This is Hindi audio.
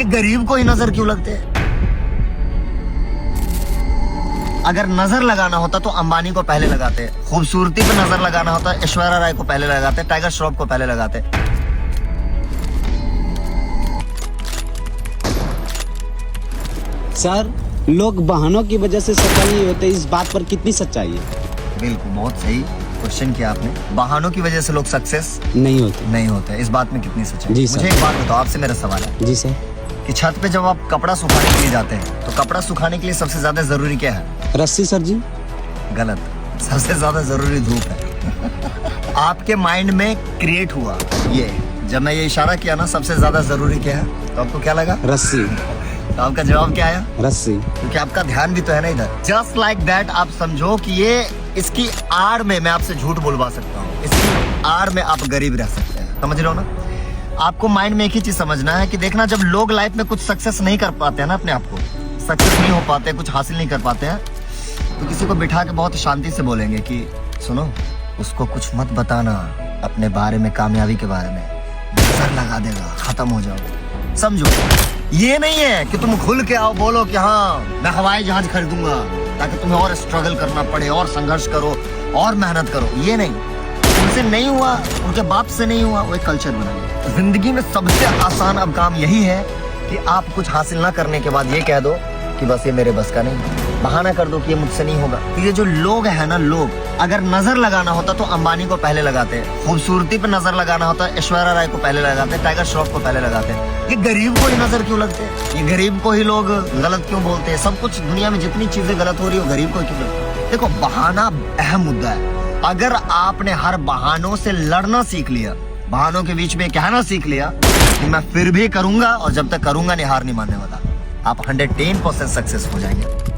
कि गरीब को ही नजर क्यों लगते हैं? अगर नजर लगाना होता तो अंबानी को पहले लगाते, खूबसूरती पे नजर लगाना होता ऐश्वर्या राय को पहले लगाते, टाइगर श्रॉफ को पहले लगाते। सर, लोग बहानों की वजह से सफल नहीं होते, इस बात पर कितनी सच्चाई है? बिल्कुल, बहुत सही क्वेश्चन किया आपने। बहानों की वजह से लोग सक्सेस नहीं होते। इस बात में कितनी सच्चाई? जी सर। मुझे एक बात बताओ, आपसे मेरा सवाल है जी सर। कि छत पे जब आप कपड़ा सुखाने के लिए जाते हैं तो कपड़ा सुखाने के लिए सबसे ज्यादा जरूरी क्या है? रस्सी सर जी। गलत, सबसे ज्यादा जरूरी धूप है। आपके माइंड में क्रिएट हुआ ये, जब मैं ये इशारा किया ना सबसे ज्यादा जरूरी क्या है, तो आपको क्या लगा? रस्सी। तो आपका जवाब क्या आया? रस्सी। क्योंकि आपका ध्यान भी तो है ना इधर। जस्ट लाइक दैट, आप समझो कि ये इसकी आड़ में मैं आपसे झूठ बोलवा सकता हूँ, इसकी आड़ में आप गरीब रह सकते हैं। समझ रहे हो ना? आपको माइंड में एक ही चीज समझना है कि देखना, जब लोग लाइफ में कुछ सक्सेस नहीं कर पाते हैं ना, अपने आप को सक्सेस नहीं हो पाते, कुछ हासिल नहीं कर पाते हैं, तो किसी को बिठा के बहुत शांति से बोलेंगे कि सुनो, उसको कुछ मत बताना अपने बारे में, कामयाबी के बारे में, नजर लगा देगा, खत्म हो जाओ। समझो, ये नहीं है कि तुम खुल के आओ बोलो कि हाँ मैं हवाई जहाज खरीदूंगा, ताकि तुम्हें और स्ट्रगल करना पड़े और संघर्ष करो और मेहनत करो। ये नहीं, उनसे नहीं हुआ, उनके बाप से नहीं हुआ, वो एक कल्चर बनाइए। जिंदगी में सबसे आसान अब काम यही है कि आप कुछ हासिल ना करने के बाद ये कह दो कि बस ये मेरे बस का नहीं, बहाना कर दो कि ये मुझसे नहीं होगा। तो ये जो लोग है ना, लोग अगर नजर लगाना होता तो अंबानी को पहले लगाते, खूबसूरती पे नजर लगाना होता ऐश्वर्या राय को पहले लगाते, टाइगर श्रॉफ को पहले लगाते। ये गरीब को ही नजर क्यों लगते हैं? ये गरीब को ही लोग गलत क्यों बोलते हैं? सब कुछ दुनिया में जितनी चीजें गलत हो रही है वो गरीब को क्यों लगती है? देखो, बहाना अहम मुद्दा है। अगर आपने हर बहानों से लड़ना सीख लिया, बहानों के बीच में कहना सीख लिया कि मैं फिर भी करूंगा और जब तक करूंगा नहीं, हार नहीं मानने वाला, आप 110% सक्सेस हो जाएंगे।